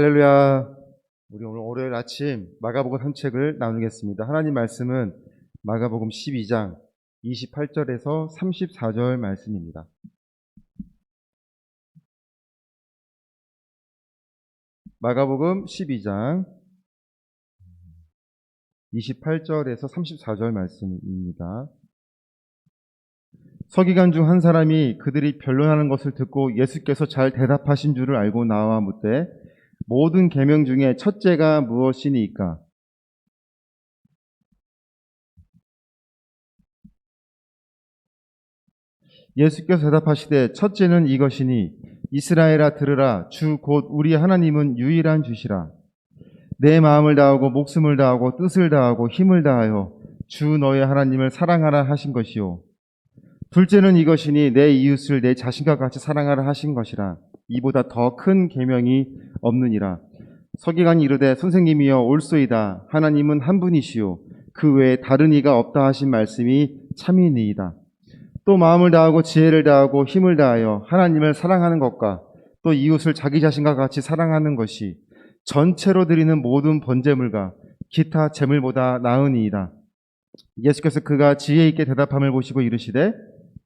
할렐루야. 우리 오늘 월요일 아침 마가복음 산책을 나누겠습니다. 하나님 말씀은 마가복음 12장 28절에서 34절 말씀입니다. 마가복음 12장 28절에서 34절 말씀입니다. 서기관 중 한 사람이 그들이 변론하는 것을 듣고 예수께서 잘 대답하신 줄을 알고 나와 묻되 모든 계명 중에 첫째가 무엇이니까? 예수께서 대답하시되 첫째는 이것이니 이스라엘아 들으라 주 곧 우리 하나님은 유일한 주시라. 내 마음을 다하고 목숨을 다하고 뜻을 다하고 힘을 다하여 주 너의 하나님을 사랑하라 하신 것이요. 둘째는 이것이니 내 이웃을 내 자신과 같이 사랑하라 하신 것이라. 이보다 더 큰 계명이 없느니라. 서기관이 이르되 선생님이여 옳소이다. 하나님은 한 분이시요 그 외에 다른 이가 없다 하신 말씀이 참이니이다. 또 마음을 다하고 지혜를 다하고 힘을 다하여 하나님을 사랑하는 것과 또 이웃을 자기 자신과 같이 사랑하는 것이 전체로 드리는 모든 번제물과 기타 제물보다 나으니이다. 예수께서 그가 지혜 있게 대답함을 보시고 이르시되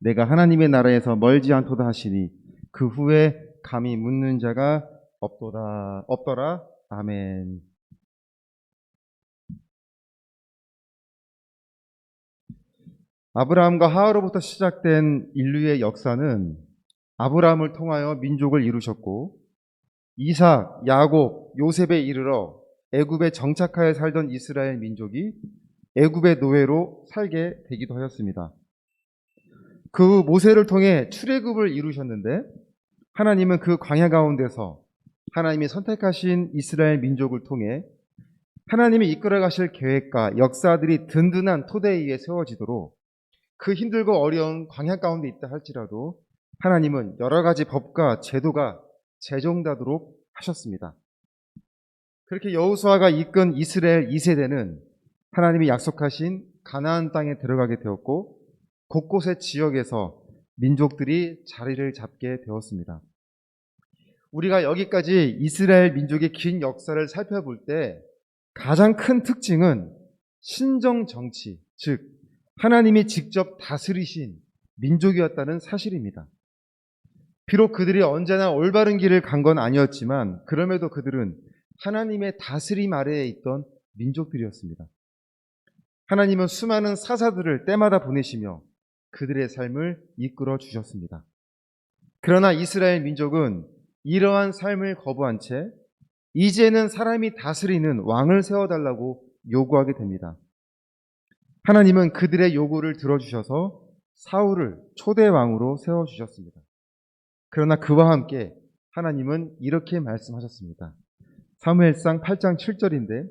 내가 하나님의 나라에서 멀지 않도다 하시니 그 후에 감히 묻는 자가 없더라. 아멘. 아브라함과 하하로부터 시작된 인류의 역사는 아브라함을 통하여 민족을 이루셨고 이삭, 야곱, 요셉에 이르러 애굽에 정착하여 살던 이스라엘 민족이 애굽의 노예로 살게 되기도 하였습니다. 그 후 모세를 통해 출애굽을 이루셨는데 하나님은 그 광야 가운데서 하나님이 선택하신 이스라엘 민족을 통해 하나님이 이끌어 가실 계획과 역사들이 든든한 토대 위에 세워지도록 그 힘들고 어려운 광야 가운데 있다 할지라도 하나님은 여러 가지 법과 제도가 제정되도록 하셨습니다. 그렇게 여호수아가 이끈 이스라엘 2세대는 하나님이 약속하신 가나안 땅에 들어가게 되었고 곳곳의 지역에서 민족들이 자리를 잡게 되었습니다. 우리가 여기까지 이스라엘 민족의 긴 역사를 살펴볼 때 가장 큰 특징은 신정 정치, 즉 하나님이 직접 다스리신 민족이었다는 사실입니다. 비록 그들이 언제나 올바른 길을 간 건 아니었지만 그럼에도 그들은 하나님의 다스림 아래에 있던 민족들이었습니다. 하나님은 수많은 사사들을 때마다 보내시며 그들의 삶을 이끌어 주셨습니다. 그러나 이스라엘 민족은 이러한 삶을 거부한 채 이제는 사람이 다스리는 왕을 세워달라고 요구하게 됩니다. 하나님은 그들의 요구를 들어주셔서 사울을 초대 왕으로 세워주셨습니다. 그러나 그와 함께 하나님은 이렇게 말씀하셨습니다. 사무엘상 8장 7절인데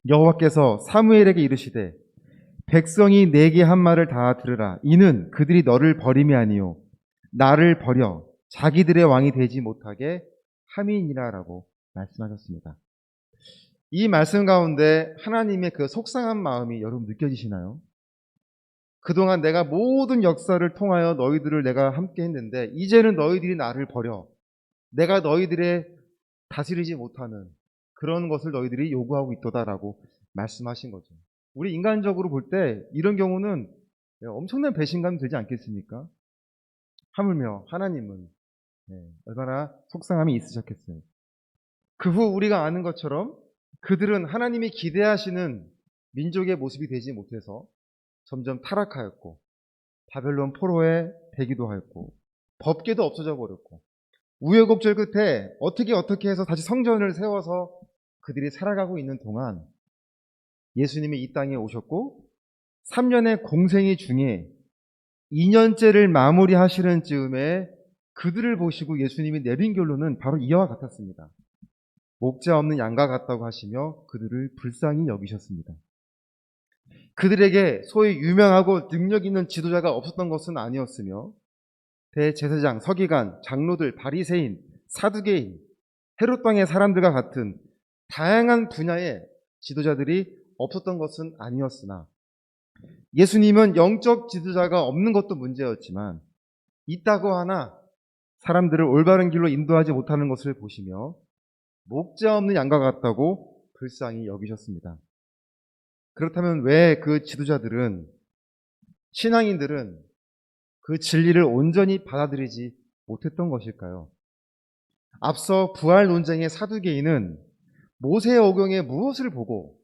여호와께서 사무엘에게 이르시되 백성이 내게 한 말을 다 들으라. 이는 그들이 너를 버림이 아니요 나를 버려 자기들의 왕이 되지 못하게 함이니라 라고 말씀하셨습니다. 이 말씀 가운데 하나님의 그 속상한 마음이 여러분 느껴지시나요? 그동안 내가 모든 역사를 통하여 너희들을 내가 함께 했는데 이제는 너희들이 나를 버려 내가 너희들의 다스리지 못하는 그런 것을 너희들이 요구하고 있도다라고 말씀하신 거죠. 우리 인간적으로 볼 때 이런 경우는 엄청난 배신감이 들지 않겠습니까? 하물며 하나님은 얼마나 속상함이 있으셨겠어요. 그 후 우리가 아는 것처럼 그들은 하나님이 기대하시는 민족의 모습이 되지 못해서 점점 타락하였고 바벨론 포로에 되기도 하였고 법궤도 없어져 버렸고 우여곡절 끝에 어떻게 해서 다시 성전을 세워서 그들이 살아가고 있는 동안 예수님이 이 땅에 오셨고 3년의 공생의 중에 2년째를 마무리하시는 즈음에 그들을 보시고 예수님이 내린 결론은 바로 이와 같았습니다. 목자 없는 양과 같다고 하시며 그들을 불쌍히 여기셨습니다. 그들에게 소위 유명하고 능력 있는 지도자가 없었던 것은 아니었으며 대제사장, 서기관, 장로들, 바리새인, 사두개인, 헤롯 왕의 사람들과 같은 다양한 분야의 지도자들이 없었던 것은 아니었으나 예수님은 영적 지도자가 없는 것도 문제였지만 있다고 하나 사람들을 올바른 길로 인도하지 못하는 것을 보시며 목자 없는 양과 같다고 불쌍히 여기셨습니다. 그렇다면 왜 그 지도자들은, 신앙인들은 그 진리를 온전히 받아들이지 못했던 것일까요? 앞서 부활 논쟁의 사두개인은 모세오경에 무엇을 보고,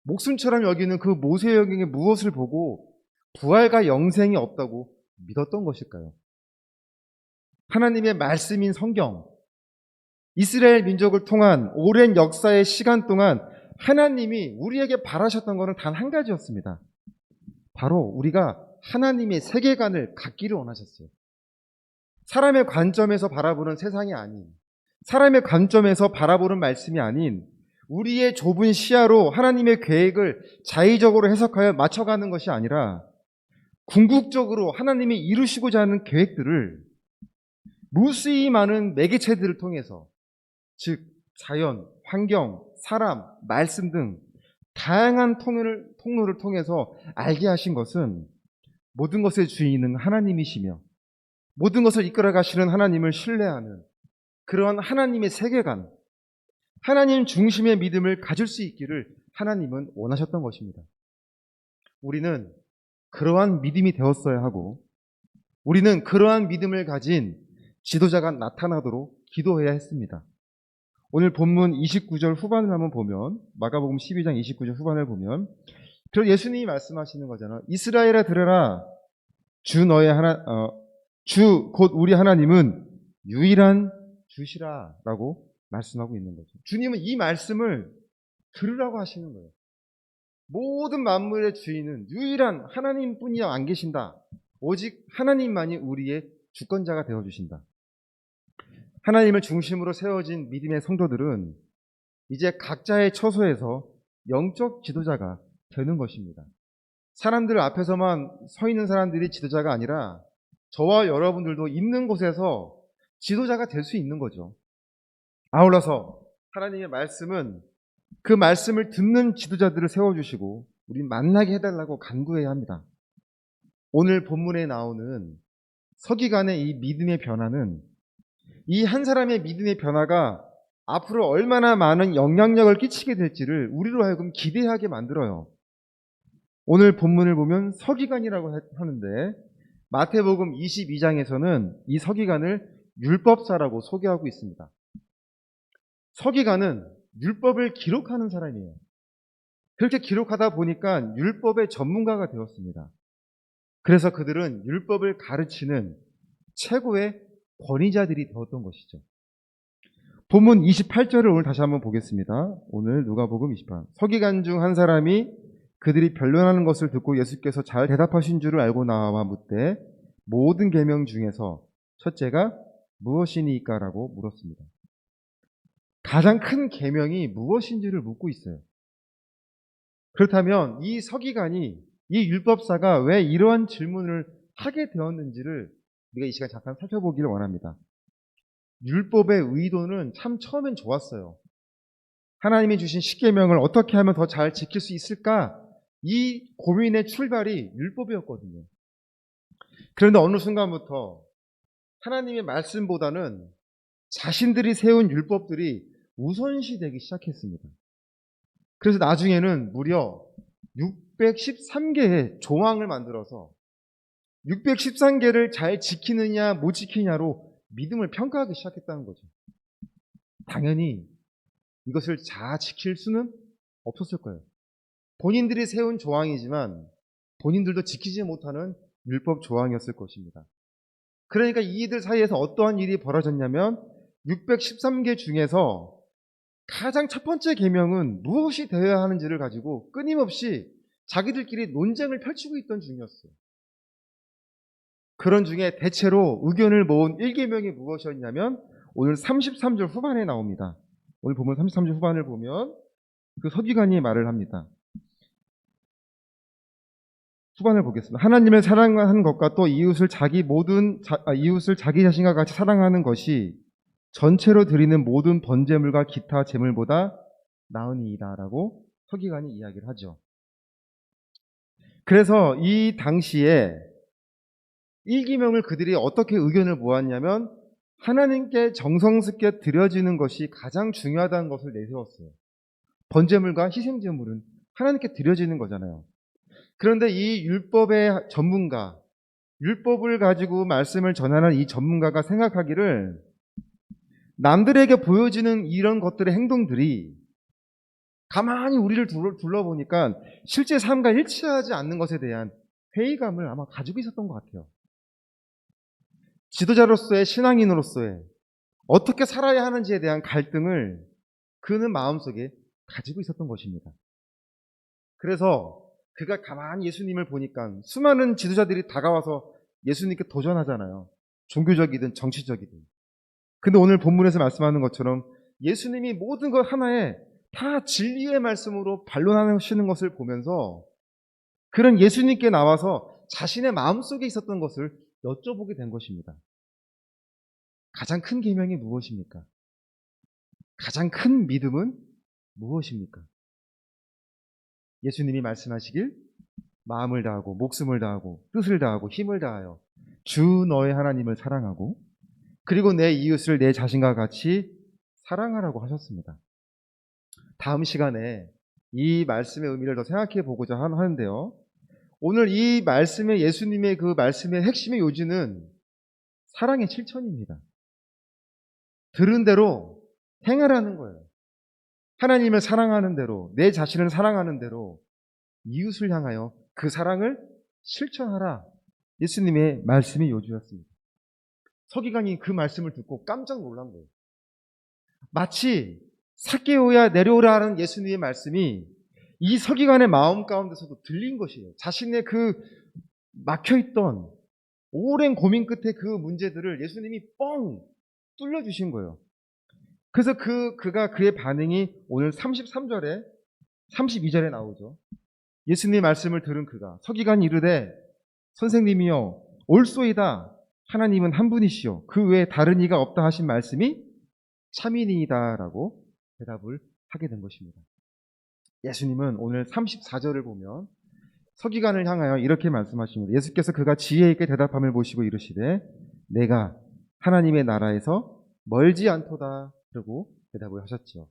목숨처럼 여기는 그 모세오경에 무엇을 보고 부활과 영생이 없다고 믿었던 것일까요? 하나님의 말씀인 성경, 이스라엘 민족을 통한 오랜 역사의 시간 동안 하나님이 우리에게 바라셨던 것은 단 한 가지였습니다. 바로 우리가 하나님의 세계관을 갖기를 원하셨어요. 사람의 관점에서 바라보는 세상이 아닌, 사람의 관점에서 바라보는 말씀이 아닌, 우리의 좁은 시야로 하나님의 계획을 자의적으로 해석하여 맞춰가는 것이 아니라 궁극적으로 하나님이 이루시고자 하는 계획들을 무수히 많은 매개체들을 통해서, 즉 자연, 환경, 사람, 말씀 등 다양한 통로를 통해서 알게 하신 것은 모든 것의 주인은 하나님이시며 모든 것을 이끌어 가시는 하나님을 신뢰하는 그러한 하나님의 세계관, 하나님 중심의 믿음을 가질 수 있기를 하나님은 원하셨던 것입니다. 우리는 그러한 믿음이 되었어야 하고, 우리는 그러한 믿음을 가진 지도자가 나타나도록 기도해야 했습니다. 오늘 본문 29절 후반을 한번 보면, 마가복음 12장 29절 후반을 보면, 예수님이 말씀하시는 거잖아요. 이스라엘아 들으라. 주 곧 우리 하나님은 유일한 주시라 라고 말씀하고 있는 거죠. 주님은 이 말씀을 들으라고 하시는 거예요. 모든 만물의 주인은 유일한 하나님뿐이 안 계신다. 오직 하나님만이 우리의 주권자가 되어주신다. 하나님을 중심으로 세워진 믿음의 성도들은 이제 각자의 처소에서 영적 지도자가 되는 것입니다. 사람들 앞에서만 서 있는 사람들이 지도자가 아니라 저와 여러분들도 있는 곳에서 지도자가 될 수 있는 거죠. 아울러서 하나님의 말씀은 그 말씀을 듣는 지도자들을 세워주시고 우리 만나게 해달라고 간구해야 합니다. 오늘 본문에 나오는 서기관의 이 믿음의 변화는, 이 한 사람의 믿음의 변화가 앞으로 얼마나 많은 영향력을 끼치게 될지를 우리로 하여금 기대하게 만들어요. 오늘 본문을 보면 서기관이라고 하는데 마태복음 22장에서는 이 서기관을 율법사라고 소개하고 있습니다. 서기관은 율법을 기록하는 사람이에요. 그렇게 기록하다 보니까 율법의 전문가가 되었습니다. 그래서 그들은 율법을 가르치는 최고의 권위자들이 되었던 것이죠. 본문 28절을 오늘 다시 한번 보겠습니다. 오늘 누가복음 28장. 서기관 중 한 사람이 그들이 변론하는 것을 듣고 예수께서 잘 대답하신 줄을 알고 나와 묻되 모든 계명 중에서 첫째가 무엇이니까? 라고 물었습니다. 가장 큰 계명이 무엇인지를 묻고 있어요. 그렇다면 이 서기관이, 이 율법사가 왜 이러한 질문을 하게 되었는지를 우리가 이 시간 잠깐 살펴보기를 원합니다. 율법의 의도는 참 처음엔 좋았어요. 하나님이 주신 십계명을 어떻게 하면 더 잘 지킬 수 있을까? 이 고민의 출발이 율법이었거든요. 그런데 어느 순간부터 하나님의 말씀보다는 자신들이 세운 율법들이 우선시되기 시작했습니다. 그래서 나중에는 무려 613개의 조항을 만들어서 613개를 잘 지키느냐 못 지키냐로 믿음을 평가하기 시작했다는 거죠. 당연히 이것을 잘 지킬 수는 없었을 거예요. 본인들이 세운 조항이지만 본인들도 지키지 못하는 율법 조항이었을 것입니다. 그러니까 이들 사이에서 어떠한 일이 벌어졌냐면 613개 중에서 가장 첫 번째 계명은 무엇이 되어야 하는지를 가지고 끊임없이 자기들끼리 논쟁을 펼치고 있던 중이었어요. 그런 중에 대체로 의견을 모은 1계명이 무엇이었냐면 오늘 33절 후반에 나옵니다. 오늘 보면 33절 후반을 보면 그 서기관이 말을 합니다. 후반을 보겠습니다. 하나님을 사랑하는 것과 또 이웃을 자기 자신과 같이 사랑하는 것이 전체로 드리는 모든 번제물과 기타 제물보다 나으니이다 라고 서기관이 이야기를 하죠. 그래서 이 당시에 1계명을 그들이 어떻게 의견을 모았냐면 하나님께 정성스럽게 드려지는 것이 가장 중요하다는 것을 내세웠어요. 번제물과 희생제물은 하나님께 드려지는 거잖아요. 그런데 이 율법의 전문가, 율법을 가지고 말씀을 전하는 이 전문가가 생각하기를 남들에게 보여지는 이런 것들의 행동들이 가만히 우리를 둘러보니까 실제 삶과 일치하지 않는 것에 대한 회의감을 아마 가지고 있었던 것 같아요. 지도자로서의, 신앙인으로서의 어떻게 살아야 하는지에 대한 갈등을 그는 마음속에 가지고 있었던 것입니다. 그래서 그가 가만히 예수님을 보니까 수많은 지도자들이 다가와서 예수님께 도전하잖아요. 종교적이든 정치적이든. 근데 오늘 본문에서 말씀하는 것처럼 예수님이 모든 것 하나에 다 진리의 말씀으로 반론하시는 것을 보면서 그런 예수님께 나와서 자신의 마음속에 있었던 것을 여쭤보게 된 것입니다. 가장 큰 계명이 무엇입니까? 가장 큰 믿음은 무엇입니까? 예수님이 말씀하시길 마음을 다하고 목숨을 다하고 뜻을 다하고 힘을 다하여 주 너의 하나님을 사랑하고 그리고 내 이웃을 내 자신과 같이 사랑하라고 하셨습니다. 다음 시간에 이 말씀의 의미를 더 생각해 보고자 하는데요. 오늘 이 말씀의 예수님의 그 말씀의 핵심의 요지는 사랑의 실천입니다. 들은 대로 행하라는 거예요. 하나님을 사랑하는 대로, 내 자신을 사랑하는 대로 이웃을 향하여 그 사랑을 실천하라. 예수님의 말씀이 요지였습니다. 서기관이 그 말씀을 듣고 깜짝 놀란 거예요. 마치 삭개오야 내려오라 하는 예수님의 말씀이 이 서기관의 마음 가운데서도 들린 것이에요. 자신의 그 막혀있던 오랜 고민 끝에 그 문제들을 예수님이 뻥 뚫려주신 거예요. 그래서 그가 그의 반응이 오늘 33절에 32절에 나오죠. 예수님의 말씀을 들은 그가 서기관이 이르되 선생님이여 옳소이다. 하나님은 한 분이시요 그 외에 다른 이가 없다 하신 말씀이 참이니이다 라고 대답을 하게 된 것입니다. 예수님은 오늘 34절을 보면 서기관을 향하여 이렇게 말씀하십니다. 예수께서 그가 지혜 있게 대답함을 보시고 이르시되 내가 하나님의 나라에서 멀지 않도다 라고 대답을 하셨죠.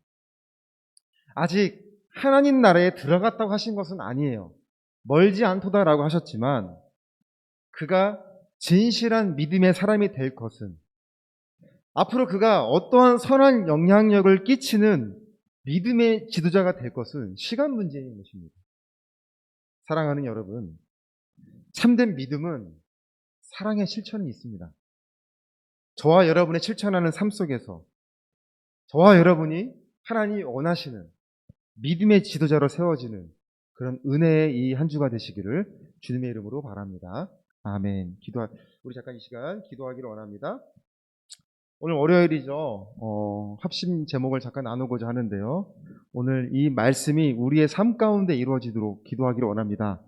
아직 하나님 나라에 들어갔다고 하신 것은 아니에요. 멀지 않도다 라고 하셨지만 그가 진실한 믿음의 사람이 될 것은 앞으로 그가 어떠한 선한 영향력을 끼치는 믿음의 지도자가 될 것은 시간 문제인 것입니다. 사랑하는 여러분, 참된 믿음은 사랑의 실천이 있습니다. 저와 여러분의 실천하는 삶 속에서 저와 여러분이 하나님이 원하시는 믿음의 지도자로 세워지는 그런 은혜의 이 한 주가 되시기를 주님의 이름으로 바랍니다. 아멘. 우리 잠깐 이 시간 기도하기를 원합니다. 오늘 월요일이죠. 합심 제목을 잠깐 나누고자 하는데요. 오늘 이 말씀이 우리의 삶 가운데 이루어지도록 기도하기를 원합니다.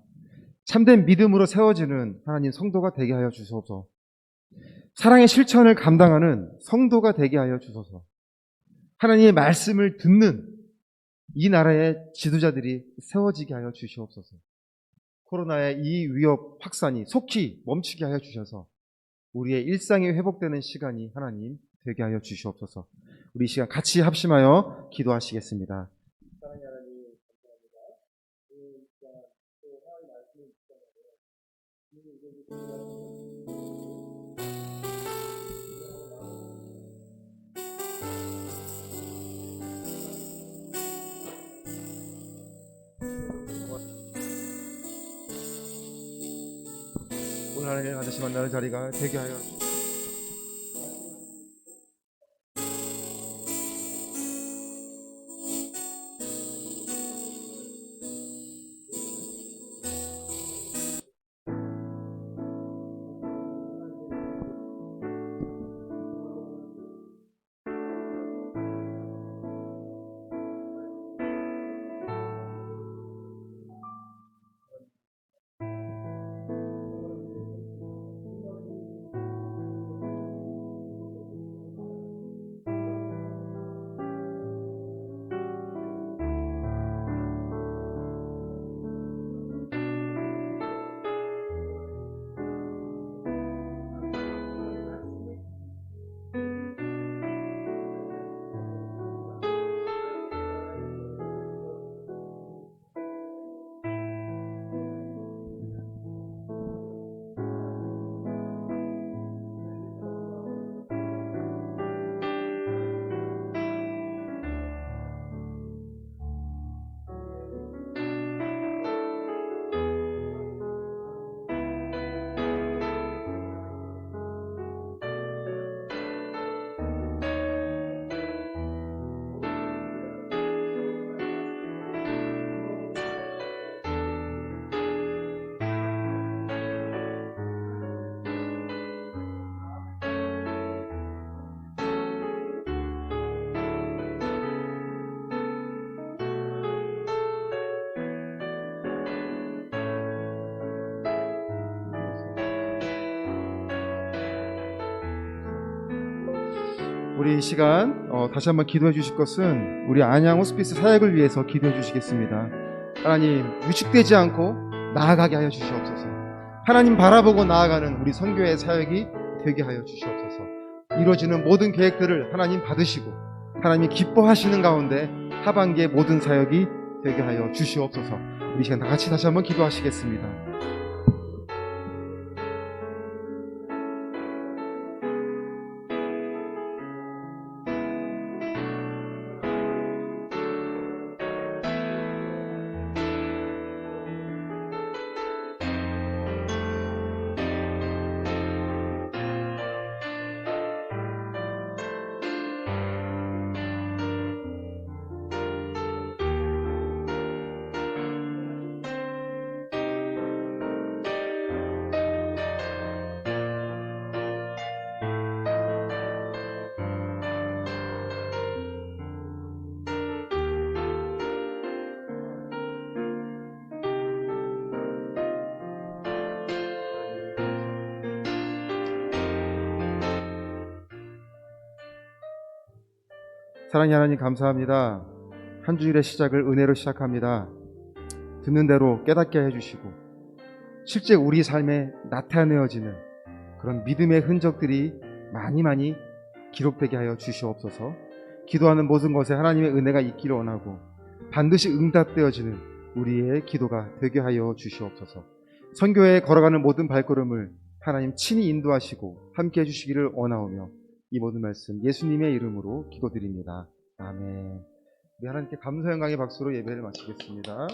참된 믿음으로 세워지는 하나님 성도가 되게 하여 주소서. 사랑의 실천을 감당하는 성도가 되게 하여 주소서. 하나님의 말씀을 듣는 이 나라의 지도자들이 세워지게 하여 주시옵소서. 코로나의 이 위협 확산이 속히 멈추게 하여 주셔서 우리의 일상이 회복되는 시간이 하나님 되게 하여 주시옵소서. 우리 이 시간 같이 합심하여 기도하시겠습니다. 사랑의 하나님 감사합니다. 이 시간 또 하나님 말씀을 오늘 하나님 다시 만나는 자리가 되게 하여 주시옵소서. 우리 이 시간 다시 한번 기도해 주실 것은 우리 안양 호스피스 사역을 위해서 기도해 주시겠습니다. 하나님, 위축되지 않고 나아가게 하여 주시옵소서. 하나님 바라보고 나아가는 우리 선교의 사역이 되게 하여 주시옵소서. 이루어지는 모든 계획들을 하나님 받으시고 하나님이 기뻐하시는 가운데 하반기의 모든 사역이 되게 하여 주시옵소서. 우리 시간 다 같이 다시 한번 기도하시겠습니다. 사랑의 하나님, 감사합니다. 한 주일의 시작을 은혜로 시작합니다. 듣는 대로 깨닫게 해주시고 실제 우리 삶에 나타내어지는 그런 믿음의 흔적들이 많이 기록되게 하여 주시옵소서. 기도하는 모든 것에 하나님의 은혜가 있기를 원하고 반드시 응답되어지는 우리의 기도가 되게 하여 주시옵소서. 선교에 걸어가는 모든 발걸음을 하나님 친히 인도하시고 함께 해주시기를 원하오며 이 모든 말씀 예수님의 이름으로 기도드립니다. 아멘. 우리 하나님께 감사 영광의 박수로 예배를 마치겠습니다.